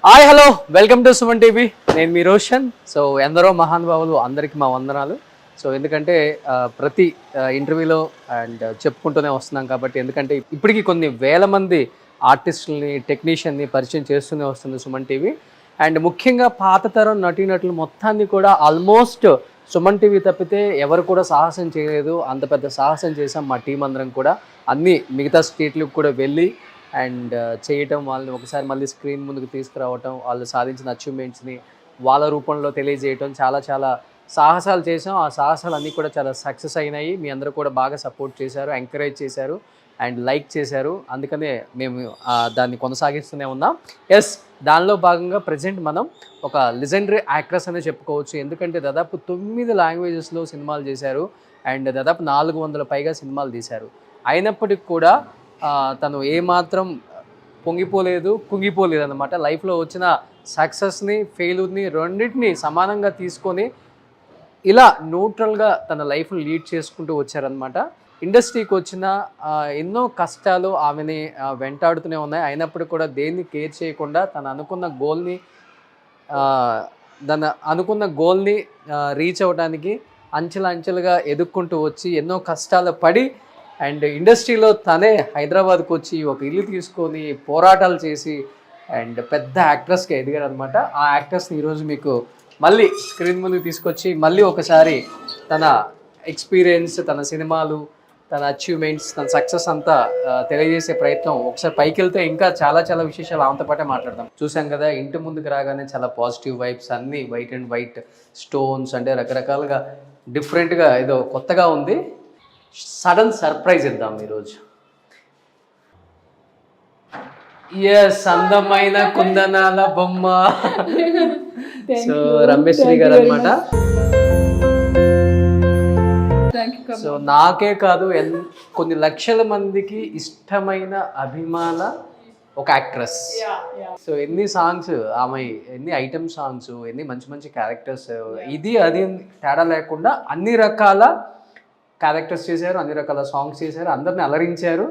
Hi hello welcome to Suman TV. నేను మీ Roshan. So ఎందరో మహానుభావులు అందరికీ మా వందనాలు. సో ఎందుకంటే ప్రతి ఇంటర్వ్యూలో అండ్ చెప్పుకుంటూనే వస్తున్నాం కాబట్టి, ఎందుకంటే ఇప్పటికీ కొన్ని వేల మంది ఆర్టిస్టులని టెక్నీషియన్ని పరిచయం చేస్తూనే వస్తుంది సుమన్ టీవీ. అండ్ ముఖ్యంగా పాత తరం నటీనటులు మొత్తాన్ని కూడా ఆల్మోస్ట్ సుమన్ టీవీ తప్పితే ఎవరు కూడా సాహసం చేయలేదు. అంత పెద్ద సాహసం చేసాం మా టీం అందరం కూడా. అన్ని మిగతా స్టేట్లకు కూడా వెళ్ళి అండ్ చేయటం, వాళ్ళని ఒకసారి మళ్ళీ స్క్రీన్ ముందుకు తీసుకురావటం, వాళ్ళు సాధించిన అచీవ్మెంట్స్ని వాళ్ళ రూపంలో తెలియజేయటం, చాలా చాలా సాహసాలు చేసాం. ఆ సాహసాలు అన్నీ కూడా చాలా సక్సెస్ అయినాయి. మీ అందరూ కూడా బాగా సపోర్ట్ చేశారు, ఎంకరేజ్ చేశారు అండ్ లైక్ చేశారు. అందుకనే మేము దాన్ని కొనసాగిస్తూనే ఉన్నాం. ఎస్, దానిలో భాగంగా ప్రజెంట్ మనం ఒక లెజెండరీ యాక్ట్రెస్ అనే చెప్పుకోవచ్చు. ఎందుకంటే దాదాపు 9 లాంగ్వేజెస్లో సినిమాలు చేశారు అండ్ దాదాపు 400 పైగా సినిమాలు తీశారు. అయినప్పటికి కూడా తను ఏమాత్రం పొంగిపోలేదు, కుంగిపోలేదు అన్నమాట. లైఫ్లో వచ్చిన సక్సెస్ని ఫెయిల్యూర్ని రెండింటిని సమానంగా తీసుకొని ఇలా న్యూట్రల్గా తన లైఫ్ని లీడ్ చేసుకుంటూ వచ్చారనమాట. ఇండస్ట్రీకి వచ్చిన ఎన్నో కష్టాలు ఆమెని వెంటాడుతూనే ఉన్నాయి. అయినప్పటికీ కూడా దేన్ని కేర్ చేయకుండా తను అనుకున్న గోల్ని రీచ్ అవ్వడానికి అంచెలుగా ఎదుక్కుంటూ వచ్చి ఎన్నో కష్టాలు పడి అండ్ ఇండస్ట్రీలో తనే హైదరాబాద్కి వచ్చి ఒక ఇల్లు తీసుకొని పోరాటాలు చేసి అండ్ పెద్ద యాక్ట్రెస్గా ఎదిగారు అనమాట. ఆ యాక్ట్రెస్ని ఈరోజు మీకు మళ్ళీ స్క్రీన్ ముందుకు తీసుకొచ్చి మళ్ళీ ఒకసారి తన ఎక్స్పీరియన్స్, తన సినిమాలు, తన అచీవ్మెంట్స్, తన సక్సెస్ అంతా తెలియజేసే ప్రయత్నం. ఒకసారి పైకి వెళ్తే ఇంకా చాలా చాలా విశేషాలు ఆమెతో పాటే మాట్లాడదాం. చూసాం కదా, ఇంటి ముందుకు రాగానే చాలా పాజిటివ్ వైబ్స్, అన్నీ వైట్ అండ్ వైట్ స్టోన్స్, అంటే రకరకాలుగా డిఫరెంట్గా ఏదో కొత్తగా ఉంది. సడన్ సర్ప్రైజ్ ఇద్దాం ఈరోజు. ఎస్, అందమైన కుందనాల బొమ్మ. సో రమేశ్రీ గారు అనమాట. సో నాకే కాదు, కొన్ని లక్షల మందికి ఇష్టమైన అభిమాన ఒక యాక్ట్రెస్. సో ఎన్ని సాంగ్స్ ఆమె, ఎన్ని ఐటమ్ సాంగ్స్, ఎన్ని మంచి మంచి క్యారెక్టర్స్, ఇది అది తేడా లేకుండా అన్ని రకాల క్యారెక్టర్స్ చేశారు, అన్ని రకాల సాంగ్స్ చేశారు, అందరిని అలరించారు.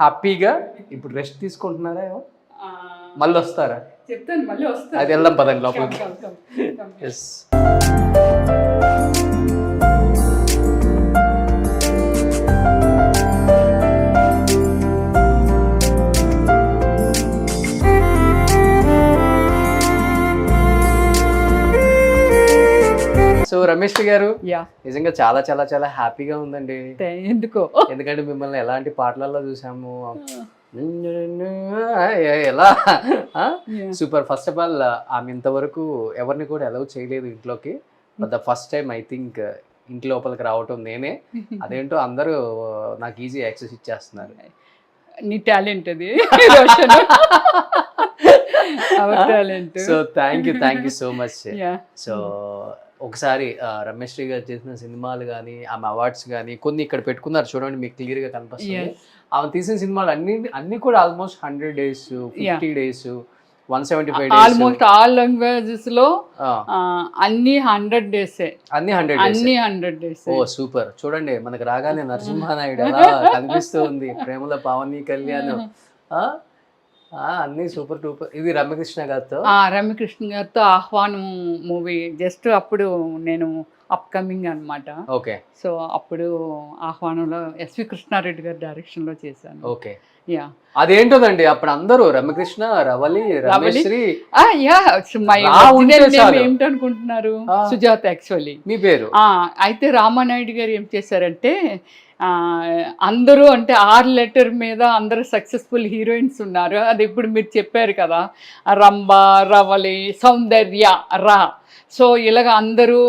హ్యాపీగా ఇప్పుడు రెస్ట్ తీసుకుంటున్నారా? మళ్ళీ వస్తారా? చెప్తాను, మళ్ళీ వస్తాను. అది వెళ్దాం పదండి లోపలికి. ఎస్, సో రమేష్ గారు, నిజంగా చాలా చాలా చాలా హ్యాపీగా ఉందండి. ఎందుకంటే మిమ్మల్ని ఎలాంటి పాటలలో చూసాము, ఎలా సూపర్. ఫస్ట్ ఆఫ్ ఆల్ ఆమె ఇంతవరకు ఎవరిని కూడా అలౌ చేయలేదు ఇంట్లోకి. But the first time I think ఇంటి లోపలికి రావటం నేనే. అదేంటో అందరూ నాకు ఈజీ యాక్సెస్ ఇచ్చేస్తున్నారు. నీ టాలెంట్ అది. So thank you so much. So ఒకసారి రమేశ్రీ గారు చేసిన సినిమాలు కానీ, ఆమె అవార్డ్స్ కానీ కొన్ని ఇక్కడ పెట్టుకున్నారు చూడండి, మీకు క్లియర్గా కనిపిస్తుంది. ఆమె తీసిన సినిమాలు అన్ని కూడా almost 100 days, 50 days, 175 days, almost all languages లో అన్ని 100 days, అన్ని 100 days. ఓ సూపర్. చూడండి, మనకు రాగానే నరసింహానాయుడు ఎలా కనిపిస్తూ ఉంది, ప్రేమల పావని కళ్యాణ్, అన్ని సూపర్ టూపర్. ఇది రమ్యకృష్ణ గారితో ఆహ్వానం మూవీ జస్ట్ అప్పుడు నేను అప్కమింగ్ అనమాట. ఓకే. సో అప్పుడు ఆహ్వానంలో ఎస్వి కృష్ణారెడ్డి గారి డైరెక్షన్ లో చేశాను. ఓకే. అదేంటోదండి, అప్పుడు అందరూ రమ్యకృష్ణ, రవలి, రమేశ్రీ. ఏమిటనుకుంటున్నారు? సుజాత యాక్చువల్లీ మీ పేరు. అయితే రామానాయుడు గారు ఏం చేశారంటే, అందరూ అంటే 6 letter మీద అందరూ సక్సెస్ఫుల్ హీరోయిన్స్ ఉన్నారు. అది ఇప్పుడు మీరు చెప్పారు కదా, రంభ, రవలి, సౌందర్య, రా. సో ఇలాగ అందరూ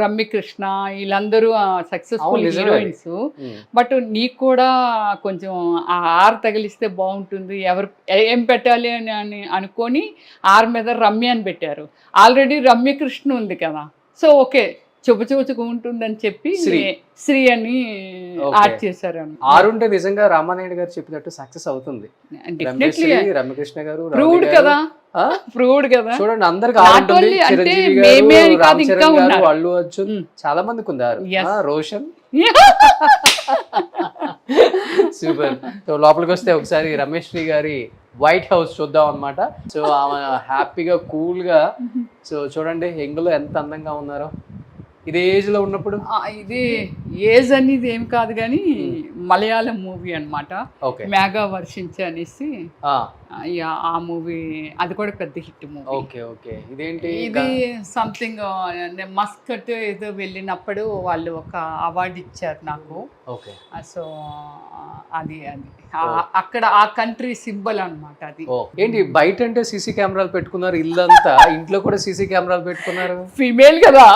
రమ్యకృష్ణ, వీళ్ళందరూ సక్సెస్ఫుల్ హీరోయిన్స్. బట్ నీకు కూడా కొంచెం ఆ ఆర్ తగిలిస్తే బాగుంటుంది, ఎవరు ఏం పెట్టాలి అని అనుకొని ఆర్ మీద రమ్య అని పెట్టారు. ఆల్రెడీ రమ్యకృష్ణ ఉంది కదా, సో ఓకే చూపుగా ఉంటుందని చెప్పి శ్రీ అని యాడ్ చేశారు. ఆరుంటే నిజంగా రామానాయుడు గారు చెప్పినట్టు సక్సెస్ అవుతుంది. రమ్యకృష్ణ గారు ప్రూవ్డ్ కదా. చూడండి, అందరికి అల్లు అర్జున్ చాలా మందికి ఉన్నారు, రోషన్. సూపర్. లోపలికి వస్తే ఒకసారి రమేష్ గారి వైట్ హౌస్ చూద్దాం అనమాట. సో ఆమె హ్యాపీగా కూల్గా, సో చూడండి యంగ్లో ఎంత అందంగా ఉన్నారో ఇదే ఏజ్ లో ఉన్నప్పుడు. ఇది ఏజ్ అనేది ఏం కాదు కానీ మలయాళం మూవీ అనమాట, మేఘా వర్షించే అనేసి. ఆ మూవీ అది కూడా పెద్ద హిట్ మూవీ. Okay okay. ఇదేంటి? ఇది సంథింగ్ మస్కట్ ఏదో వెళ్ళినప్పుడు వాళ్ళు ఒక అవార్డు ఇచ్చారు నాకు. ఓకే. సో అది అక్కడ ఆ కంట్రీ సింబల్ అనమాట అది. ఏంటి బయట అంటే సీసీ కెమెరాలు పెట్టుకున్నారు, ఇల్లంతా ఇంట్లో కూడా సీసీ కెమెరాలు పెట్టుకున్నారు. ఫీమేల్ కదా,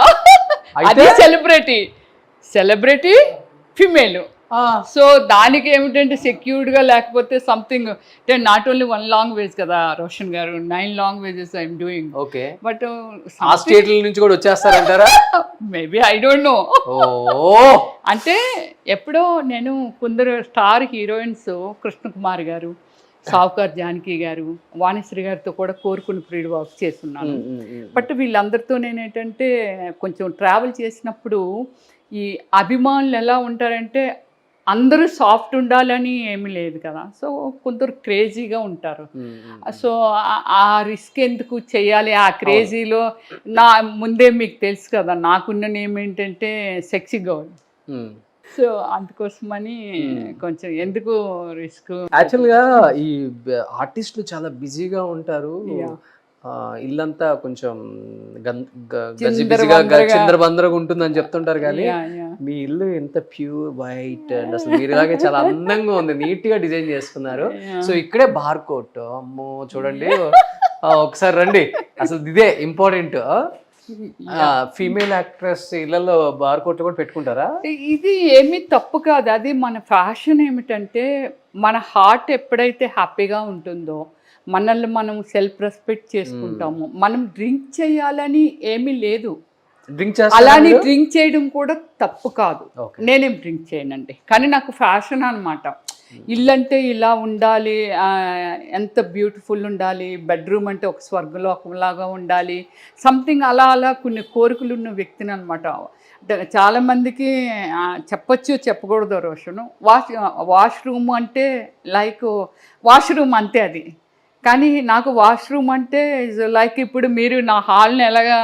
అది సెలబ్రిటీ ఫిమేల్. సో దానికి ఏమిటంటే సెక్యూర్డ్గా లేకపోతే సంథింగ్ అంటే నాట్ ఓన్లీ 1 లాంగ్వేజ్ కదా రోషన్ గారు, 9 languages I'm doing. Okay. But ఆ స్టేట్ల నుంచి కూడా వచ్చేస్తారంటారా? Maybe I don't know. అంటే ఎప్పుడో నేను కొందరు స్టార్ హీరోయిన్స్ కృష్ణకుమార్ గారు, సావుకార్ జానకి గారు, వాణిశ్రీ గారితో కూడా కోరుకుని ప్రీడ్ వర్క్ చేస్తున్నాను. బట్ వీళ్ళందరితో నేనేంటంటే కొంచెం ట్రావెల్ చేసినప్పుడు ఈ అభిమానులు ఎలా ఉంటారంటే అందరూ సాఫ్ట్ ఉండాలని ఏమీ లేదు కదా, సో కొందరు క్రేజీగా ఉంటారు. సో ఆ రిస్క్ ఎందుకు చేయాలి ఆ క్రేజీలో? నా ముందే మీకు తెలుసు కదా నాకున్న నేమ్ ఏంటంటే సెక్సీ గర్ల్. సో అందుకోసమని కొంచెం ఎందుకు రిస్క్. యాక్చువల్గా ఈ ఆర్టిస్టులు చాలా బిజీగా ఉంటారు, ఇల్లంతా కొంచెం చిందరబందరగా ఉంటుందని చెప్తుంటారు, కానీ మీ ఇల్లు ఎంత ప్యూర్ వైట్ అండ్ అసలు మీరులాగే చాలా అందంగా ఉంది, నీట్ గా డిజైన్ చేసుకున్నారు. సో ఇక్కడే బార్ కోట్, అమ్మో చూడండి ఒకసారి రండి, అసలు ఇదే ఇంపార్టెంట్. ఫీమేల్ యాక్ట్రెస్ ఇళ్లలో బార్ కోట్ కూడా పెట్టుకుంటారా? ఇది ఏమీ తప్పు కాదు, అది మన ఫ్యాషన్. ఏమిటంటే మన హార్ట్ ఎప్పుడైతే హ్యాపీగా ఉంటుందో మనల్ని మనం సెల్ఫ్ రెస్పెక్ట్ చేసుకుంటాము. మనం డ్రింక్ చేయాలని ఏమీ లేదు, అలానే డ్రింక్ చేయడం కూడా తప్పు కాదు. నేనేం డ్రింక్ చేయనండి, కానీ నాకు ఫ్యాషన్ అనమాట. ఇల్లంటే ఇలా ఉండాలి, ఎంత బ్యూటిఫుల్ ఉండాలి, బెడ్రూమ్ అంటే ఒక స్వర్గలోకంలాగా ఉండాలి, సంథింగ్ అలా అలా కొన్ని కోరికలు ఉన్న వ్యక్తిని అనమాట. చాలామందికి చెప్పచ్చు చెప్పకూడదు రోషను. వాష్రూమ్ అంటే లైక్ వాష్రూమ్ అంతే అది, కానీ నాకు వాష్రూమ్ అంటే లైక్ ఇప్పుడు మీరు నా హాల్ని ఎలాగా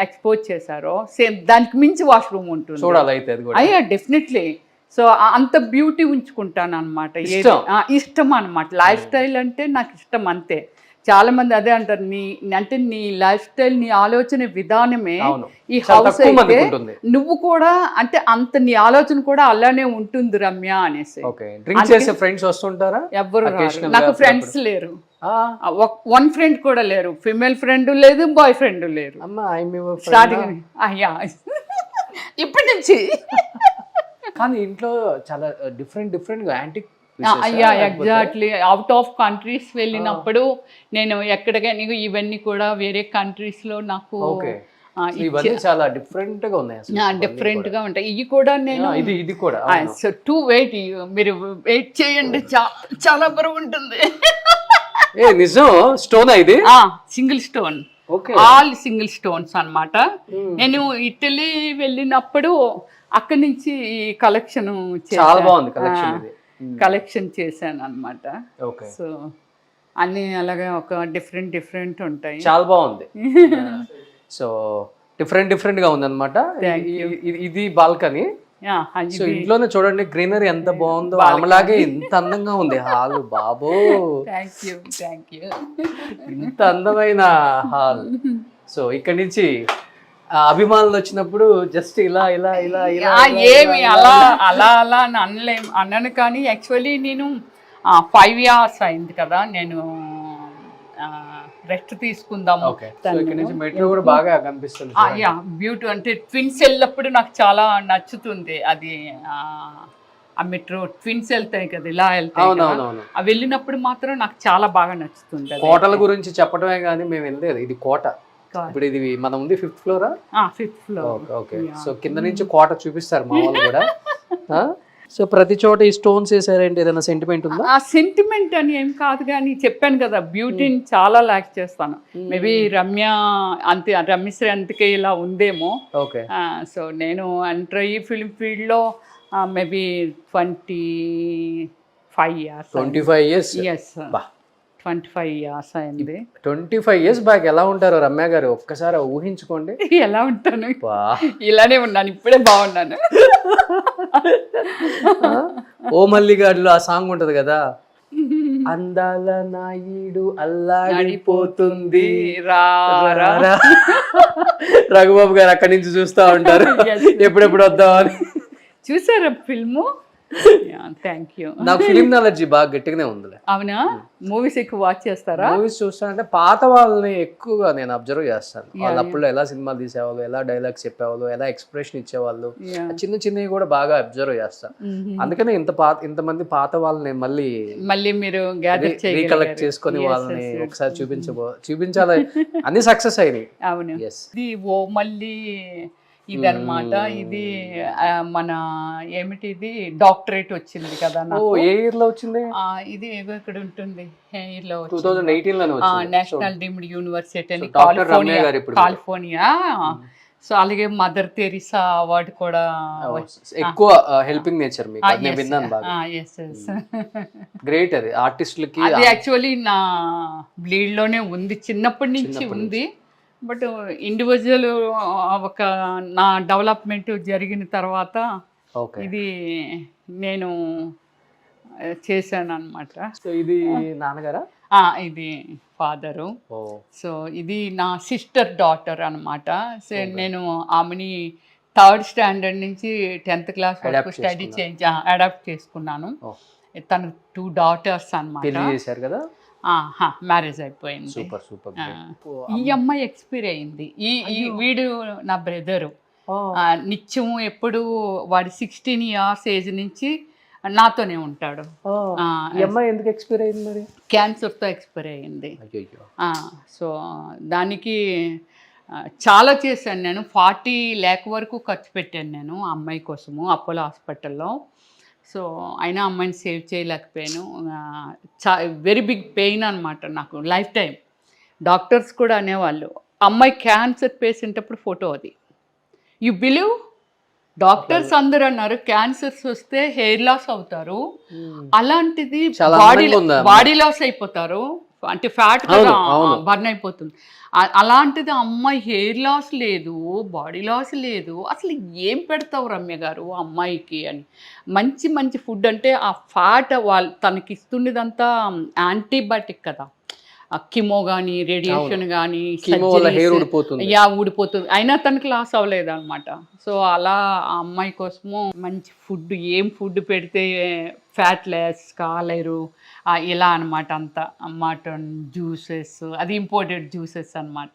ఎక్స్పోజ్ చేశారో సేమ్ దానికి మించి వాష్రూమ్ ఉంటుంది. అయ్యా డెఫినెట్లీ. సో అంత బ్యూటీ ఉంచుకుంటాను అనమాట, ఇష్టం అనమాట. లైఫ్ స్టైల్ అంటే నాకు ఇష్టం అంతే. చాలా మంది అదే అంటారు, నీ లైఫ్ స్టైల్, నీ ఆలోచన విధానమే ఈ హౌస్ అయితే నువ్వు కూడా అంటే అంత నీ ఆలోచన కూడా అలానే ఉంటుంది రమ్య అనేసి. ఎవ్వరు నాకు ఫ్రెండ్స్ లేరు, 1 ఫ్రెండ్ కూడా లేరు, ఫిమేల్ ఫ్రెండ్ లేదు, బాయ్ ఫ్రెండ్ లేరు. స్టార్టింగ్ ఇప్పటి నుంచి. కానీ ఇంట్లో చాలా డిఫరెంట్ యాంటిక్. అయ్యా ఎగ్జాక్ట్లీ. అవుట్ ఆఫ్ కంట్రీస్ వెళ్ళినప్పుడు నేను ఎక్కడికైనా ఇవన్నీ కూడా వేరే కంట్రీస్ లో నాకు చాలా డిఫరెంట్ గా ఉన్నాయి, డిఫరెంట్ గా ఉంటాయి. ఇవి కూడా నేను ఇది కూడా సో టూ వెయిట్, మీరు వెయిట్ చేయండి, చాలా బరువు ఉంటుంది. నిజం? స్టోన్ ఇది single stone, all single stones అన్నమాట. నేను ఇటలీ వెళ్ళినప్పుడు అక్కడి నుంచి ఈ కలెక్షన్ చాలా బాగుంది, కలెక్షన్ చేశాను అనమాట. సో అన్ని అలాగే ఒక డిఫరెంట్ ఉంటాయి, చాలా బాగుంది. సో డిఫరెంట్ గా ఉంది అనమాట. ఇది బాల్కనీ. సో ఇంట్లోనే చూడండి గ్రీనరీ ఎంత బాగుందో, ఆమెలాగే ఎంత అందంగా ఉంది హాల్. బాబో ఇంత అందమైన హాల్. సో ఇక్కడి నుంచి అభిమానులు వచ్చినప్పుడు జస్ట్ ఇలా ఏమి అలా అన్నాను. కానీ యాక్చువల్లీ నేను 5 years అయింది కదా నేను రెస్ట్ తీసుకుందాము. మెట్రో కూడా బాగా కనిపిస్తుంది. బ్యూటీ అంటే ట్విన్స్ వెళ్ళినప్పుడు నాకు చాలా నచ్చుతుంది అది. ఆ మెట్రో ట్విన్స్ వెళ్తాయి కదా, ఇలా వెళ్తాయి, అవి వెళ్ళినప్పుడు మాత్రం నాకు చాలా బాగా నచ్చుతుంది. కోటల గురించి చెప్పడమే కానీ మేము వెళ్ళలేదు, ఇది కోట. ఇప్పుడు ఇది మనం ఉంది 5th floor. 5th floor. Okay. So కింద నుంచి కోట చూపిస్తారు మా వాళ్ళు కూడా. సో ప్రతి చోట ఈ స్టోన్స్ వేసారంటే ఏదైనా సెంటిమెంట్ ఉందా? ఆ సెంటిమెంట్ అని ఏం కాదు, కానీ చెప్పాను కదా బ్యూటీని చాలా లాక్ చేస్తాను. మేబీ రమ్యశ్రీ అంతకే ఇలా ఉందేమో. ఓకే. సో నేను ఎంటర్ అయ్యి ఫిల్మ్ ఫీల్డ్లో maybe 25 years. 25 years. Yes. 25 years అయింది. 25 years బ్యాక్ ఎలా ఉంటారో రమ్య గారు ఒక్కసారి ఊహించుకోండి. ఎలా ఉంటాను, ఇలానే ఉన్నాను, ఇప్పుడే బాగున్నాను. ఓ మల్లిగాడులో ఆ సాంగ్ ఉంటది కదా, అందాల నాయుడు అల్లాడిపోతుంది రా. రఘుబాబు గారు అక్కడి నుంచి చూస్తా ఉంటారు ఎప్పుడెప్పుడు వద్దామని. చూసారా ఫిల్ము? Thank you. నాకు ఫిలిం నాలెడ్జీ బాగా గట్టిగానే ఉందిలే. అవునా? మూవీస్ ఎక్కువ వాచ్ చేస్తారా? మూవీస్ చూస్తానంటే పాత వాళ్ళని ఎక్కువగా నేను అబ్జర్వ్ చేస్తాను. వాళ్ళు అప్పుడు ఎలా సినిమాలు తీసేవాళ్ళు, ఎలా డైలాగ్స్ చెప్పేవాళ్ళు, ఎలా ఎక్స్ప్రెషన్ ఇచ్చేవాళ్ళు, చిన్న చిన్నవి కూడా బాగా అబ్జర్వ్ చేస్తాను. అందుకనే ఇంతమంది పాత వాళ్ళని మళ్ళీ మీరు రీకలెక్ట్ చేసుకొని వాళ్ళని ఒకసారి చూపించాలి. అన్ని సక్సెస్ అయినాయి. అవును. ఇది ఓ మళ్ళీ ఇదన్నమాట. ఇది మన ఏమిటి, ఇది డాక్టరేట్ వచ్చింది కదా నాకు. ఏ ఇయర్ లో వచ్చింది? ఇది ఏదో ఇక్కడ ఉంటుంది, ఇయర్ లో 2018 నేషనల్ డీమ్డ్ యూనివర్సిటీ అని కాలిఫోర్నియా. సో అలాగే మదర్ తెరిసా అవార్డు కూడా ఎక్కువ హెల్పింగ్ నేచర్ మీకు నేను విన్నాను బాగా. గ్రేట్. అది ఆర్టిస్టులకి అది యాక్చువల్లీ నా బ్లీడ్ లోనే ఉంది, చిన్నప్పటి నుంచి ఉంది. బట్ ఇండివిజువల్ ఒక నా డెవలప్మెంట్ జరిగిన తర్వాత ఇది నేను చేశాను అనమాట. సో ఇది నాన్నగారా? ఇది ఫాదరు. సో ఇది నా సిస్టర్ డాటర్ అనమాట. సో నేను ఆమెని 3rd స్టాండర్డ్ నుంచి 10th క్లాస్ వరకు స్టడీ అడాప్ట్ చేసుకున్నాను. తను 2 daughters అనమాట. మ్యారేజ్ అయిపోయింది. Super super. ఈ అమ్మాయి ఎక్స్పైర్ అయింది. ఈ వీడు నా బ్రదరు. నిత్యం ఎప్పుడు వాడి 16 years ఏజ్ నుంచి నాతోనే ఉంటాడు. ఎందుకు ఎక్స్పైర్ అయింది మరి? క్యాన్సర్తో ఎక్స్పైర్ అయింది. సో దానికి చాలా చేశాను నేను. 40 lakh వరకు ఖర్చు పెట్టాను నేను ఆ అమ్మాయి కోసము అపోలో హాస్పిటల్లో. సో అయినా అమ్మాయిని సేవ్ చేయలేకపోయాను. వెరీ బిగ్ పెయిన్ అనమాట నాకు, లైఫ్ టైం. డాక్టర్స్ కూడా అనేవాళ్ళు, అమ్మాయి క్యాన్సర్ పేషెంట్ అప్పుడు ఫోటో అది. You believe? డాక్టర్స్ అందరూ అన్నారు క్యాన్సర్స్ వస్తే హెయిర్ లాస్ అవుతారు, అలాంటిది బాడీ లాస్ అయిపోతారు, అంటే ఫ్యాట్ కూడా బర్న్ అయిపోతుంది. అలాంటిది అమ్మాయి హెయిర్ లాస్ లేదు, బాడీ లాస్ లేదు. అసలు ఏం పెడతావు రమ్య గారు అమ్మాయికి అని. మంచి మంచి ఫుడ్ అంటే ఆ ఫ్యాట్ తనకి ఇస్తుండేదంతా యాంటీబయాటిక్ కదా, కిమో కానీ రేడియేషన్ కానీ ఊడిపోతుంది, అయినా తనకి లాస్ అవ్వలేదు అనమాట. సో అలా ఆ అమ్మాయి కోసము మంచి ఫుడ్, ఏం ఫుడ్ పెడితే ఫ్యాట్ లెస్ కాలేరు ఇలా అనమాట. అంతా మటన్ జ్యూసెస్, అది ఇంపోర్టెడ్ జ్యూసెస్ అనమాట.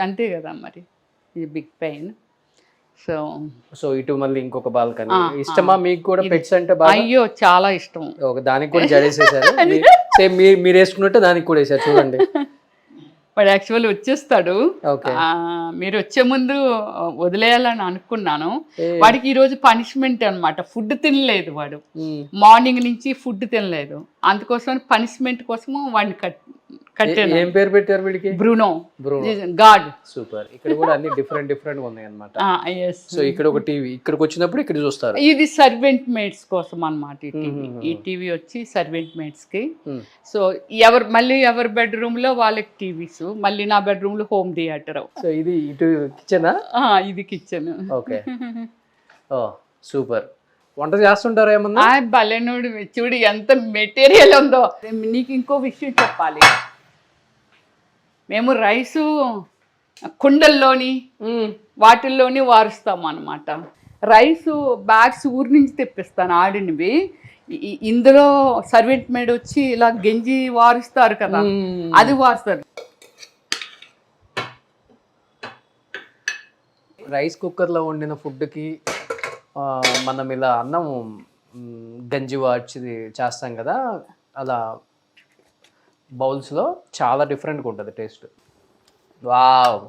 అంతే కదా మరి. ఇది బిగ్ పెయిన్. సో ఇటు మళ్ళీ ఇంకొక బాల్కనీ ఇష్టమా మీకు కూడా? పెట్స్ అంటే అయ్యో చాలా ఇష్టం. ఒక దానికి కూడా జడేసేసారు, సేమ్ మీరు వేసుకున్నట్టు దానికి కూడా వేసారు చూడండి. వాడు యాక్చువల్లీ వచ్చేస్తాడు, మీరు వచ్చే ముందు వదిలేయాలని అనుకున్నాను. వాడికి ఈరోజు పనిష్మెంట్ అనమాట, ఫుడ్ తినలేదు వాడు, మార్నింగ్ నుంచి ఫుడ్ తినలేదు. అందుకోసం పనిష్మెంట్ కోసము వాడిని కట్టాను. ఏం పేరు పెట్టారు వీడికి? బ్రూనో. గాడ్. సూపర్. ఇక్కడ కూడా అన్ని డిఫరెంట్ డిఫరెంట్ ఉన్నాయి అన్నమాట. సో ఇక్కడ ఒక టీవీ, ఇక్కడికి వచ్చినప్పుడు ఇక్కడ చూస్తారు. ఇది సర్వెంట్ మేట్స్ కోసం అన్నమాట. ఈ టీవీ వచ్చి సర్వెంట్ మేట్స్ కి. సో ఎవరి బెడ్రూమ్ లో వాళ్ళకి టీవీస్, మళ్ళీ నా బెడ్రూమ్ లో హోమ్ థియేటర్. సో ఇది ఇటు కిచెనా? ఇది కిచెన్. ఓకే. ఓ సూపర్. వంట చేస్తుంటారా ఏమన్నా? బలెనుడు చూడు ఎంత మెటీరియల్ ఉందో. నీకు ఇంకో విషయం చెప్పాలి, మేము రైసు కుండల్లోని వాటిల్లోని వారుస్తాం అన్నమాట. రైసు బ్యాగ్స్ ఊరి నుంచి తెప్పిస్తాను ఆడినవి. ఇందులో సర్వెంట్ మేడ్ వచ్చి ఇలా గెంజి వారుస్తారు కదా, అది వారుస్తారు. రైస్ కుక్కర్లో వండిన ఫుడ్కి మనం ఇలా అన్నం గంజి వార్చి చేస్తాం కదా, అలా బౌల్స్లో చాలా డిఫరెంట్గా ఉంటుంది టేస్ట్. వావ్.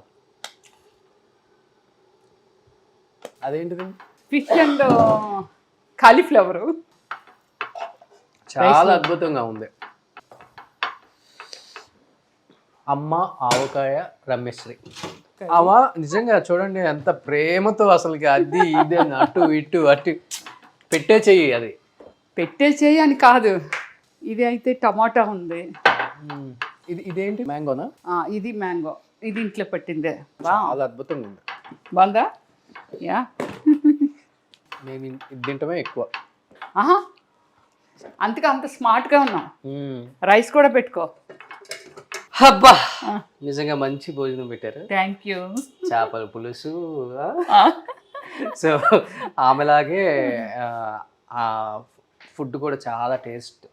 అదేంటిది? Fish and cauliflower. చాలా అద్భుతంగా ఉంది. అమ్మ ఆవకాయ రమ్యశ్రీ. అమ్మ నిజంగా చూడండి ఎంత ప్రేమతో అసలుకి అది ఇది అటు ఇటు పెట్టే చెయ్యి. అది పెట్టే చెయ్యి అని కాదు, ఇది అయితే టమాటా ఉంది. ఇదేంటి మ్యాంగోనా? ఇది మ్యాంగో, ఇది ఇంట్లో పట్టిందే. చాలా అద్భుతంగా ఉంది. బాగుందా? యా. నేను ఇది తింటమే ఎక్కువ. అందుకే అంత స్మార్ట్గా ఉన్నాం. రైస్ కూడా పెట్టుకో. అబ్బా నిజంగా మంచి భోజనం పెట్టారు. Thank you. చేపల పులుసు. సో ఆమెలాగే ఆ ఫుడ్ కూడా చాలా టేస్ట్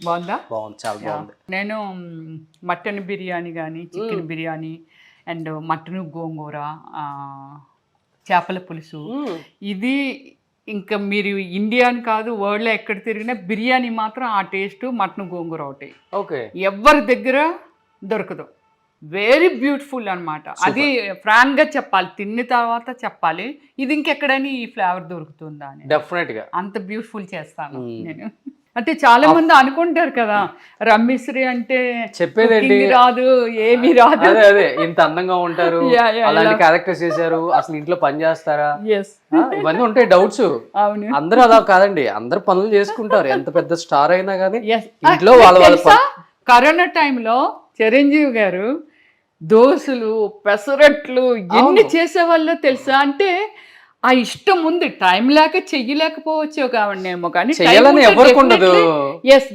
బాగుందా? బాగుంది, చాలా బాగుంది. నేను మటన్ బిర్యానీ కానీ, చికెన్ బిర్యానీ అండ్ మటన్ గోంగూర, చేపల పులుసు, ఇది ఇంకా మీరు ఇండియా అని కాదు వరల్డ్లో ఎక్కడ తిరిగినా బిర్యానీ మాత్రం ఆ టేస్ట్ మటన్ గోంగూర ఒకటి. ఓకే, ఎవరి దగ్గర దొరకదు. వెరీ బ్యూటిఫుల్ అనమాట. అది ఫ్రాంక్గా చెప్పాలి, తిన్న తర్వాత చెప్పాలి ఇది ఇంకెక్కడైనా ఈ ఫ్లేవర్ దొరుకుతుందా అని. డెఫినెట్ గా అంత బ్యూటిఫుల్ చేస్తాను నేను. అంటే చాలా మంది అనుకుంటారు కదా రమ్మిశ్రీ అంటే చెప్పేదేంటి రాదు, ఏమీ రాదు. అదే అదే ఇంత అందంగా ఉంటారు, అలాంటి క్యారెక్టర్స్ చేశారు, అసలు ఇంట్లో పని చేస్తారా, ఇవన్నీ ఉంటాయి డౌట్స్. అవును, అందరూ అలా కాదండి, అందరు పనులు చేసుకుంటారు, ఎంత పెద్ద స్టార్ అయినా కానీ ఇంట్లో వాళ్ళ. కరోనా టైంలో చిరంజీవి గారు దోశలు, పెసరట్లు ఎన్ని చేసేవాళ్ళో తెలుసా? అంటే ఆ ఇష్టం ఉంది, టైం లేక చెయ్యలేకపోవచ్చు కావండేమో కానీ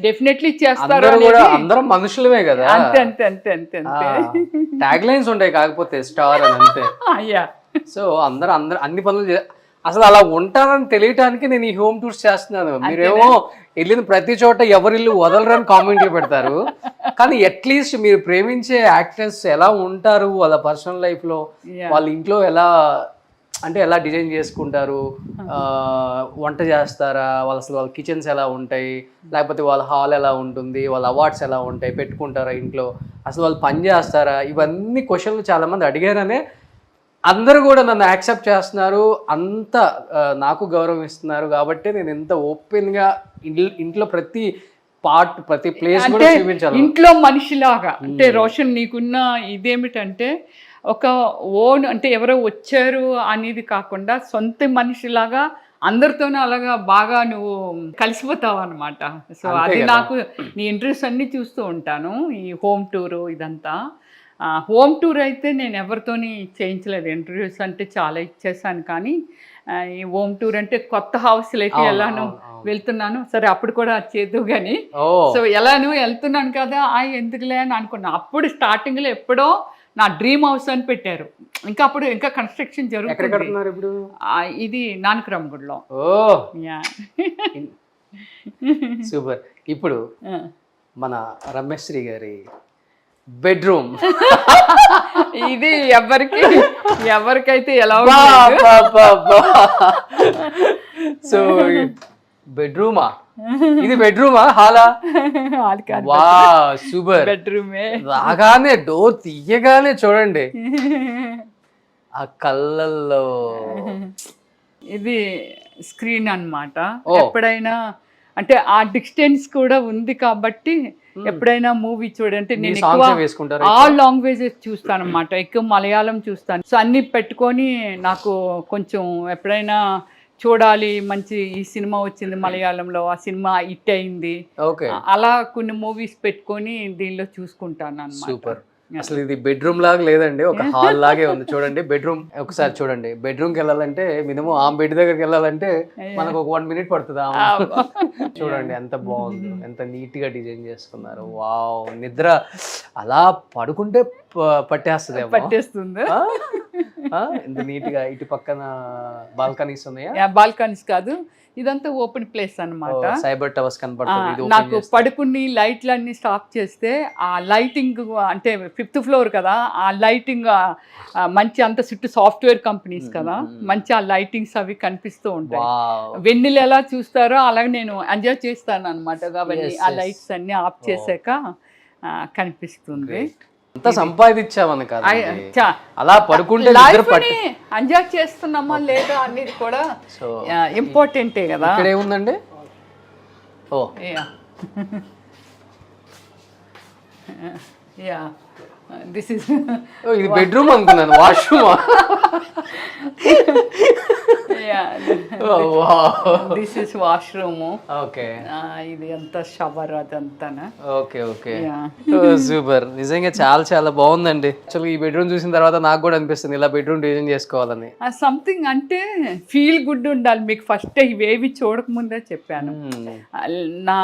డెఫినెట్లీ చేస్తారు. అందరం మనుషులమే కదా. అంతే అంతే అంతే అంతే అంతే. ట్యాగ్ లైన్స్ ఉంటాయి కాకపోతే స్టార్ అని అంతే. అయ్యా, సో అందరూ అన్ని పనులు అసలు అలా ఉంటానని తెలియటానికి నేను ఈ హోమ్ టూర్స్ చేస్తున్నాను. మీరేమో వెళ్ళిన ప్రతి చోట ఎవరిల్లు వదలరని కామెంట్లు పెడతారు, కానీ అట్లీస్ట్ మీరు ప్రేమించే యాక్టర్స్ ఎలా ఉంటారు, వాళ్ళ పర్సనల్ లైఫ్ లో వాళ్ళ ఇంట్లో ఎలా అంటే ఎలా డిజైన్ చేసుకుంటారు, వంట చేస్తారా, అసలు వాళ్ళ కిచెన్స్ ఎలా ఉంటాయి, లేకపోతే వాళ్ళ హాల్ ఎలా ఉంటుంది, వాళ్ళ అవార్డ్స్ ఎలా ఉంటాయి, పెట్టుకుంటారా ఇంట్లో, అసలు వాళ్ళు పని చేస్తారా, ఇవన్నీ క్వశ్చన్లు చాలామంది అడిగారనే అందరూ కూడా నన్ను యాక్సెప్ట్ చేస్తున్నారు, అంత నాకు గౌరవం ఇస్తున్నారు. కాబట్టి నేను ఎంత ఓపెన్గా ఇంట్లో ప్రతి పార్ట్ ప్రతి ప్లేస్ కూడా చూపించాలి. ఇంట్లో మనిషిలాగా. అంటే రోషన్ నీకున్న ఇదేమిటంటే ఒక ఓన్ అంటే ఎవరో వచ్చారు అనేది కాకుండా సొంత మనిషిలాగా అందరితోనూ అలాగా బాగా నువ్వు కలిసిపోతావు అనమాట. సో అది నాకు నీ ఇంట్రెస్ట్ అన్నీ చూస్తూ ఉంటాను. ఈ హోమ్ టూరు ఇదంతా. హోమ్ టూర్ అయితే నేను ఎవరితోని చేయించలేదు. ఇంటర్వ్యూస్ అంటే చాలా ఇచ్చేసాను, కానీ ఈ హోమ్ టూర్ అంటే కొత్త హౌస్లోకి ఎలాను వెళ్తున్నాను. సరే అప్పుడు కూడా చేద్దు కానీ, సో ఎలాను వెళ్తున్నాను కదా ఎందుకులే అని అనుకున్నాను. అప్పుడు స్టార్టింగ్లో ఎప్పుడో నా డ్రీమ్ హౌస్ అని పెట్టారు. ఇంకా అప్పుడు ఇంకా కన్స్ట్రక్షన్ జరుగుతుంది. ఇది నానక్రమ్గూడలో. సూపర్. ఇప్పుడు మన రమ్యశ్రీ గారి బెడ్రూమ్ ఇది ఎవరికైతే ఎలా. సో బెడ్రూమా ఇది? బెడ్రూమా హాలా? వా సూపర్. బెడ్రూమే. రాగానే డోర్ తీయగానే చూడండి ఆ కళ్ళల్లో ఇది స్క్రీన్ అన్నమాట. ఎప్పుడైనా అంటే ఆ డిస్టెన్స్ కూడా ఉంది కాబట్టి ఎప్పుడైనా మూవీ చూడంటే నేను ఎక్కువ ఆల్ లాంగ్వేజెస్ చూస్తాను అన్నమాట. ఎక్కువ మలయాళం చూస్తాను. సో అన్ని పెట్టుకొని నాకు కొంచెం ఎప్పుడైనా చూడాలి, మంచి ఈ సినిమా వచ్చింది మలయాళంలో, ఆ సినిమా హిట్ అయింది, అలా కొన్ని మూవీస్ పెట్టుకొని దీనిలో చూసుకుంటాను అన్నమాట. సూపర్. అసలు ఇది బెడ్రూమ్ లాగా లేదండి, ఒక హాల్ లాగే ఉంది. చూడండి బెడ్రూమ్ ఒకసారి చూడండి. బెడ్రూమ్కి వెళ్ళాలంటే మినిమం ఆ బెడ్ దగ్గరికి వెళ్ళాలంటే మనకు ఒక 1 minute పడుతుంది. చూడండి ఎంత బాగుంది, ఎంత నీట్ గా డిజైన్ చేసుకున్నారు. వావ్, నిద్ర అలా పడుకుంటే పట్టేస్తుంది. ఎంత నీట్ గా. ఇటు పక్కన బాల్కనీస్ ఉన్నాయా? బాల్కనీస్ కాదు, ఇదంతా ఓపెన్ ప్లేస్ అన్నమాట. సైబర్ టవర్స్ కనపడుతుంది. నాకు పడుకుని లైట్లు అన్ని స్టాప్ చేస్తే ఆ లైటింగ్ అంటే 5th floor కదా, ఆ లైటింగ్ మంచి అంత చుట్టూ సాఫ్ట్వేర్ కంపెనీస్ కదా, మంచి ఆ లైటింగ్స్ అవి కనిపిస్తూ ఉంటాయి. వెన్నెలు ఎలా చూస్తారో అలాగే నేను ఎంజాయ్ చేస్తాను అనమాట. కాబట్టి ఆ లైట్స్ అన్ని ఆఫ్ చేసాక కనిపిస్తుంది. అంత సంపాదించామని కాదు, అలా పడుకుంటే ఎంజాయ్ చేస్తున్నామా లేదా అనేది కూడా ఇంపార్టెంటే కదా. ఇక్కడ ఏముందండి? ఓ దిస్ ఇస్ ఇది బెడ్రూమ్ అనుకున్నాను, washroom. This is washroom. Okay, ఇది అంతా షవర్ అదంతా. Okay okay, super. నిజంగా చాలా చాలా బాగుందండి. యాక్చువల్గా ఈ బెడ్రూమ్ చూసిన తర్వాత నాకు కూడా అనిపిస్తుంది ఇలా బెడ్రూమ్ డిజైన్ చేసుకోవాలని. సంథింగ్ అంటే ఫీల్ గుడ్ ఉండాలి మీకు. ఫస్ట్ ఇవేవి చూడకముందే చెప్పాను. నా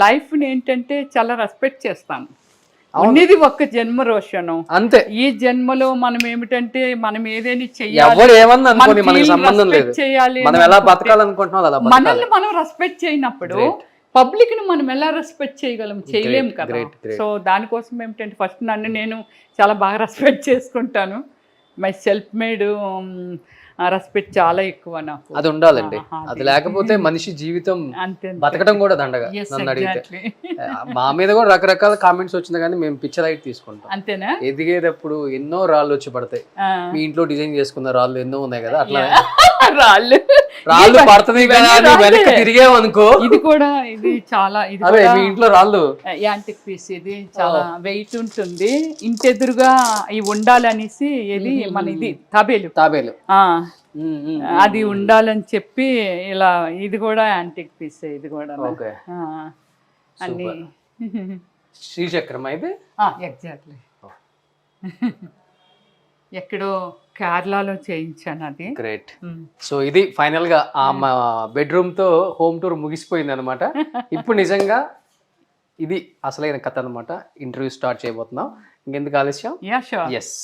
లైఫ్ని ఏంటంటే చాలా రెస్పెక్ట్ చేస్తాను. ఉన్నది ఒక్క జన్మ రోషను, అంతే. ఈ జన్మలో మనం ఏమిటంటే మనం ఏదైనా ఎవరు ఏమన్నా అనుకోని మనకి సంబంధం లేదు. చేయాలి, మనం ఎలా బతకాలనుకుంటున్నాం అలా మనల్ని మనం రెస్పెక్ట్ చేయనప్పుడు పబ్లిక్ ని మనం ఎలా రెస్పెక్ట్ చేయగలం? చేయలేము కదా. సో దానికోసం ఏమిటంటే ఫస్ట్ నన్ను నేను చాలా బాగా రెస్పెక్ట్ చేసుకుంటాను. మై సెల్ఫ్ మేడ్ రెస్పెక్ట్ చాలా ఎక్కువ నాకు. అది ఉండాలండి. అది లేకపోతే మనిషి జీవితం బతకడం కూడా దండగా. నన్ను అడిగితే మా మీద కూడా రకరకాల కామెంట్స్ వచ్చినా కానీ మేము పిక్చర్ హైట్ తీసుకుంటాం. అంతేనా? ఎదిగేటప్పుడు ఎన్నో రాళ్ళు వచ్చి పడతాయి. మీ ఇంట్లో డిజైన్ చేసుకున్న రాళ్ళు ఎన్నో ఉన్నాయి కదా, అట్లా రాళ్ళు పడుతుంది కదా అని వెనక్కి తిరిగేమనుకో. ఇది కూడా ఇది చాలా ఇది అదే మీ ఇంట్లో రాళ్ళు యాంటిక్ పీస్. ఇది చాలా వెయిట్ ఉంటుంది. ఇంటెదురుగా ఇవి ఉండాలనేసి ఇది మన ఇది తాబేలు అది ఉండాలని చెప్పి ఇలా. ఇది కూడా యాంటిక్ పీస్. ఇది కూడా అన్ని శ్రీచక్రం అయితే ఎగ్జాక్ట్లీ ఎక్కడో కేరళలో చేయించాను అది. గ్రేట్. సో ఇది ఫైనల్ గా ఆ బెడ్రూమ్ తో హోమ్ టూర్ ముగిసిపోయింది అనమాట. ఇప్పుడు నిజంగా ఇది అసలైన కథ అనమాట. ఇంటర్వ్యూ స్టార్ట్ చేయబోతున్నాం. ఇంకెందుకు ఆలస్యం? ఎస్.